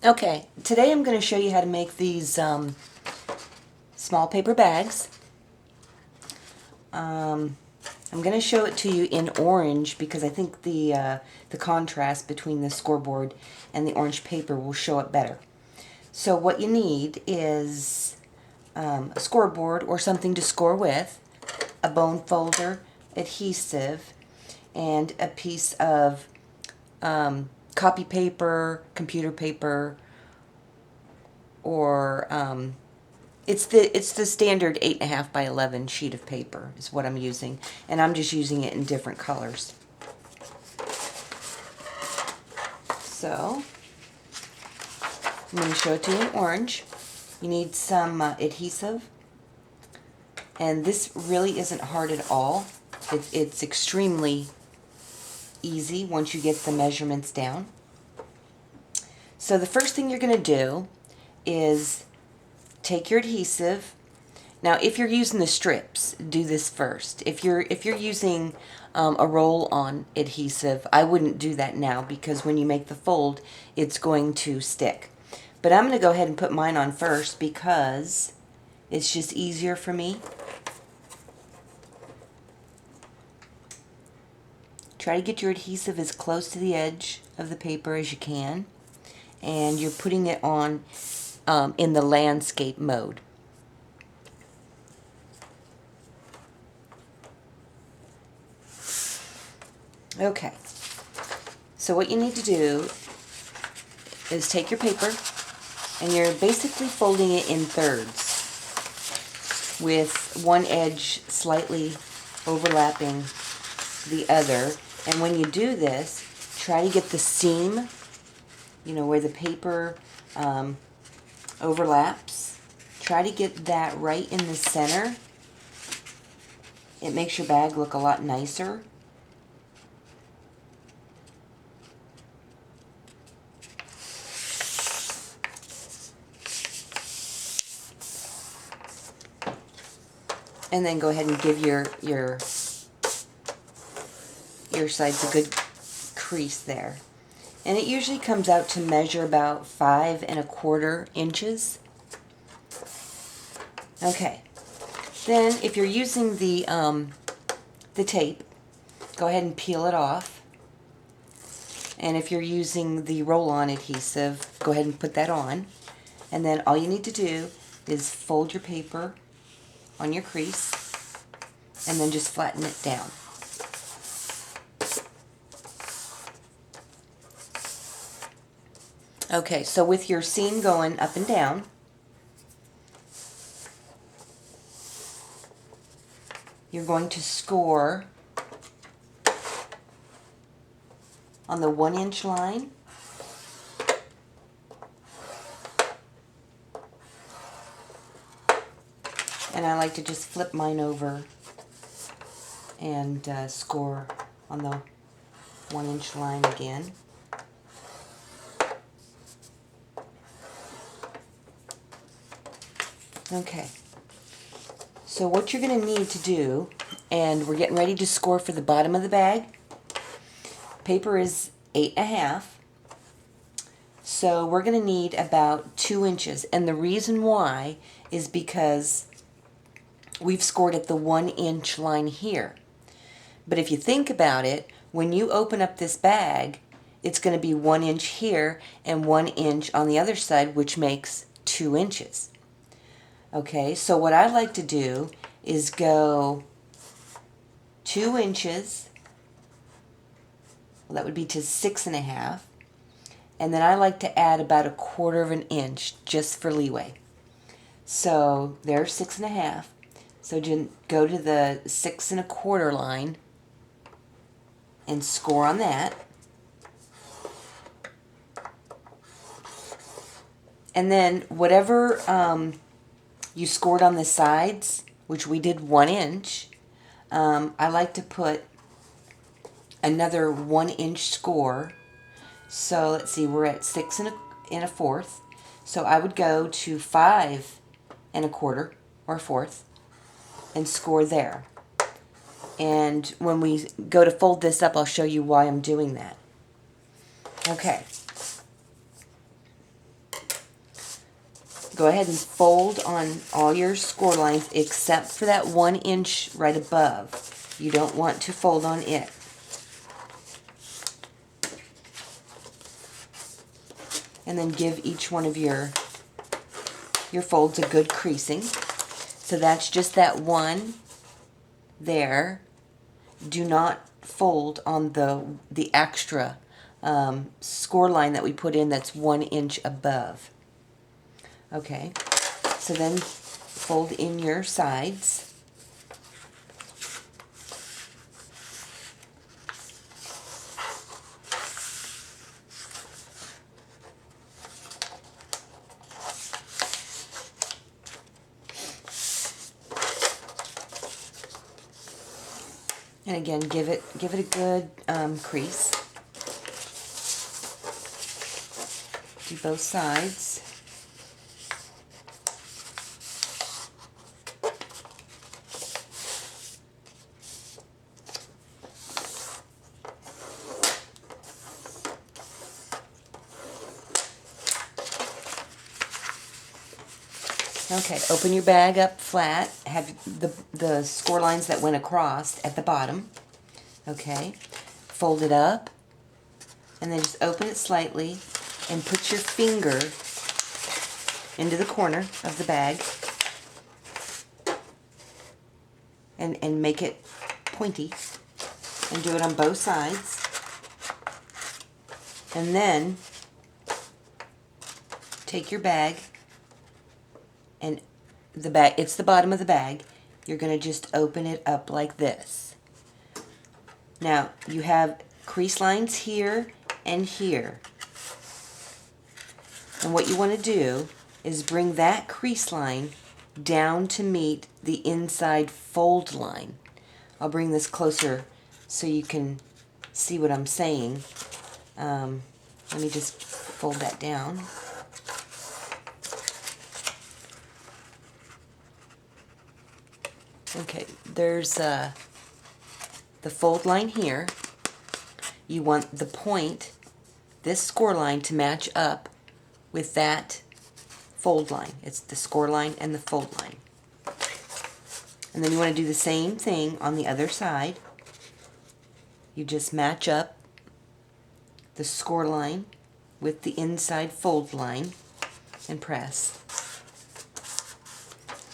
Okay, today I'm going to show you how to make these small paper bags. I'm going to show it to you in orange because I think the contrast between the scoreboard and the orange paper will show it better. So what you need is a scoreboard or something to score with, a bone folder, adhesive, and a piece of copy paper, computer paper, or it's the standard 8.5 by 11 sheet of paper is what I'm using, and I'm just using it in different colors. So I'm going to show it to you in orange. You need some adhesive, and this really isn't hard at all. It's extremely easy once you get the measurements down. So the first thing you're going to do is take your adhesive. Now, if you're using the strips, do this first. If you're using a roll-on adhesive, I wouldn't do that now because when you make the fold, it's going to stick. But I'm going to go ahead and put mine on first because it's just easier for me. Try to get your adhesive as close to the edge of the paper as you can, and you're putting it on in the landscape mode. Okay, so what you need to do is take your paper and you're basically folding it in thirds with one edge slightly overlapping the other. And when you do this, try to get the seam, where the paper overlaps. Try to get that right in the center. It makes your bag look a lot nicer. And then go ahead and give your sides a good crease there. And it usually comes out to measure about 5¼ inches. Okay. Then if you're using the tape, go ahead and peel it off. And if you're using the roll-on adhesive, go ahead and put that on. And then all you need to do is fold your paper on your crease and then just flatten it down. Okay, so with your seam going up and down, you're going to score on the 1-inch line. And I like to just flip mine over and score on the 1-inch line again. Okay, so what you're going to need to do, and we're getting ready to score for the bottom of the bag. Paper is 8.5, so we're going to need about 2 inches. And the reason why is because we've scored at the 1-inch line here. But if you think about it, when you open up this bag, it's going to be 1 inch here and 1 inch on the other side, which makes 2 inches. Okay, so what I like to do is go 2 inches, well, that would be to 6.5, and then I like to add about 1/4 inch just for leeway. So there's 6.5. So just go to the 6¼ line and score on that. And then whatever you scored on the sides, which we did 1 inch, I like to put another 1-inch score. So let's see, we're at 6¼ So I would go to 5¼ or 1/4 and score there. And when we go to fold this up, I'll show you why I'm doing that. Okay. go ahead and fold on all your score lines except for that 1 inch right above. You don't want to fold on it. And then give each one of your folds a good creasing. So that's just that one there. Do not fold on the extra score line that we put in that's 1 inch above. Okay, so then fold in your sides. And again, give it a good crease. Do both sides. Okay, open your bag up flat. Have the score lines that went across at the bottom. Okay, fold it up, and then just open it slightly, and put your finger into the corner of the bag, and make it pointy, and do it on both sides. And then take your bag, and it's the bottom of the bag. You're going to just open it up like this. Now, you have crease lines here and here. And what you want to do is bring that crease line down to meet the inside fold line. I'll bring this closer so you can see what I'm saying. Let me just fold that down. Okay, there's the fold line here. You want the point, this score line, to match up with that fold line. It's the score line and the fold line. And then you want to do the same thing on the other side. You just match up the score line with the inside fold line and press.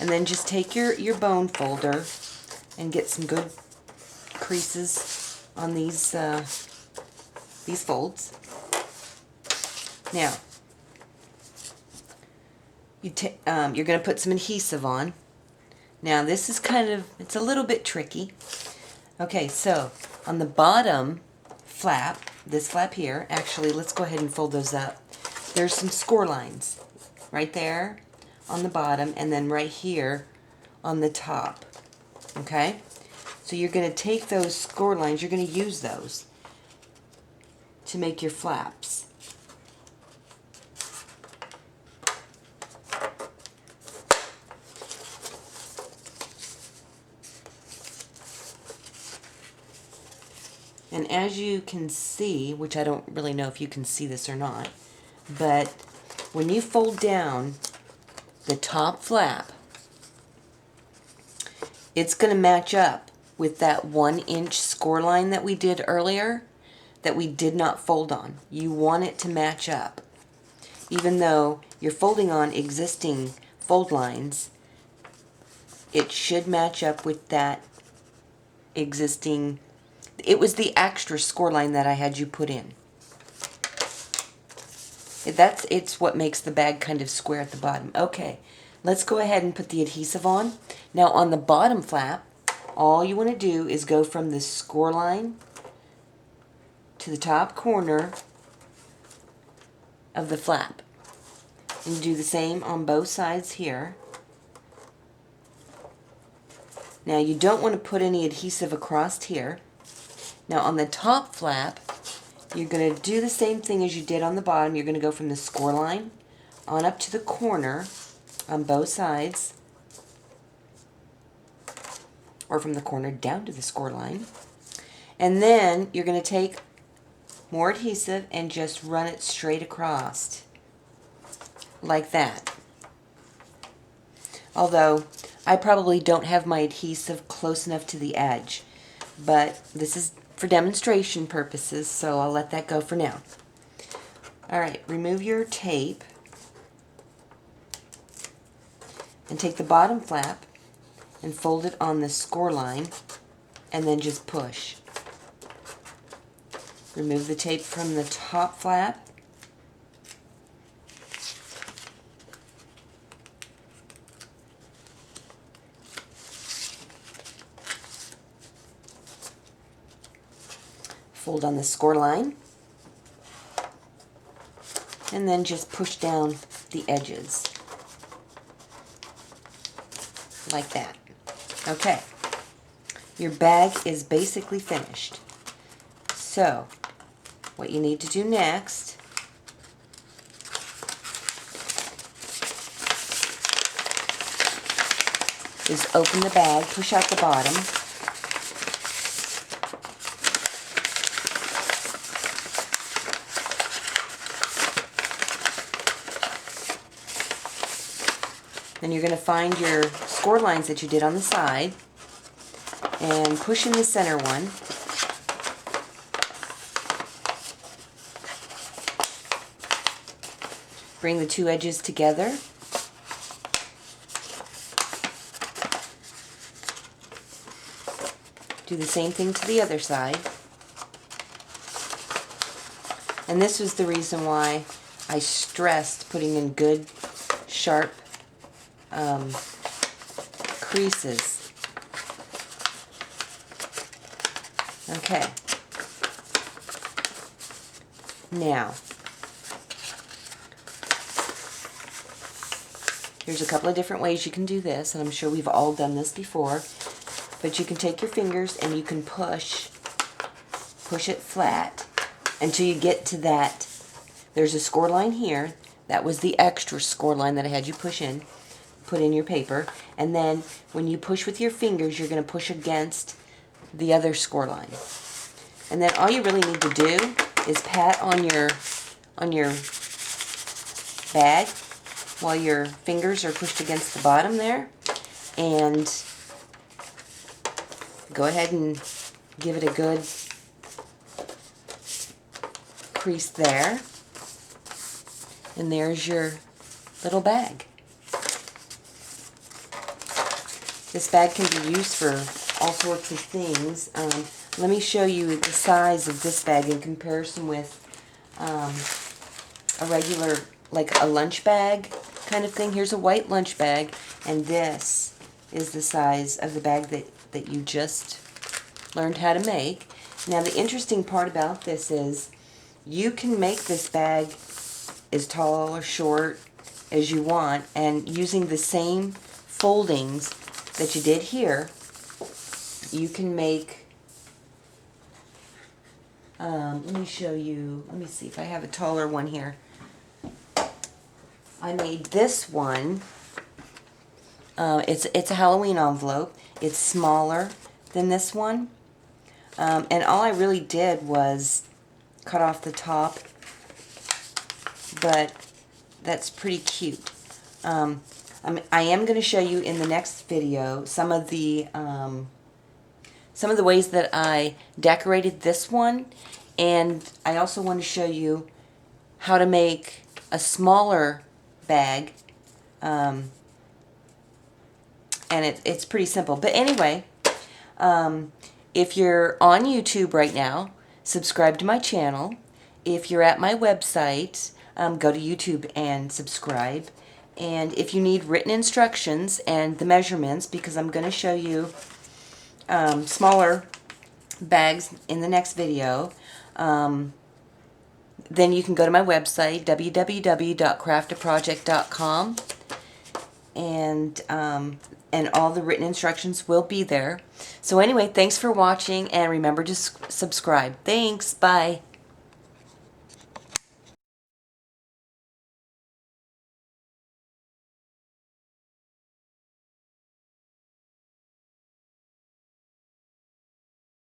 And then just take your bone folder and get some good creases on these folds. Now, you're going to put some adhesive on. Now this is it's a little bit tricky. Okay, so on the bottom flap, this flap here, actually let's go ahead and fold those up. There's some score lines right there on the bottom, and then right here on the top. Okay, so you're going to take those score lines, you're going to use those to make your flaps. And as you can see, which I don't really know if you can see this or not, but when you fold down the top flap, it's going to match up with that 1 inch score line that we did earlier that we did not fold on. You want it to match up. Even though you're folding on existing fold lines, it should match up with that existing. It was the extra score line that I had you put in. It's what makes the bag kind of square at the bottom. Okay, let's go ahead and put the adhesive on. Now on the bottom flap, all you want to do is go from the score line to the top corner of the flap. And do the same on both sides here. Now you don't want to put any adhesive across here. Now on the top flap, you're going to do the same thing as you did on the bottom. You're going to go from the score line on up to the corner on both sides, or from the corner down to the score line. And then you're going to take more adhesive and just run it straight across like that. Although, I probably don't have my adhesive close enough to the edge. But this is for demonstration purposes, so I'll let that go for now. Alright, remove your tape and take the bottom flap and fold it on the score line and then just push. Remove the tape from the top flap fold on the score line, and then just push down the edges like that. Okay, your bag is basically finished. So what you need to do next is open the bag, push out the bottom, then you're going to find your score lines that you did on the side and push in the center one. Bring the two edges together. Do the same thing to the other side. And this was the reason why I stressed putting in good, sharp creases. Okay. Now, here's a couple of different ways you can do this, and I'm sure we've all done this before, but you can take your fingers and you can push it flat until you get to that. There's a score line here. That was the extra score line that I had you put in your paper, and then when you push with your fingers, you're going to push against the other score line. And then all you really need to do is pat on your bag while your fingers are pushed against the bottom there, and go ahead and give it a good crease there. And there's your little bag. This bag can be used for all sorts of things. Let me show you the size of this bag in comparison with a regular, like a lunch bag kind of thing. Here's a white lunch bag, and this is the size of the bag that you just learned how to make. Now the interesting part about this is you can make this bag as tall or short as you want, and using the same foldings that you did here, you can make, let me show you, let me see if I have a taller one here. I made this one, it's a Halloween envelope. It's smaller than this one, and all I really did was cut off the top, but that's pretty cute. I am going to show you in the next video some of the ways that I decorated this one, and I also want to show you how to make a smaller bag, and it's pretty simple. But anyway, if you're on YouTube right now, subscribe to my channel. If you're at my website, go to YouTube and subscribe. And if you need written instructions and the measurements, because I'm going to show you smaller bags in the next video, then you can go to my website, www.craftaproject.com, and all the written instructions will be there. So anyway, thanks for watching, and remember to subscribe. Thanks. Bye.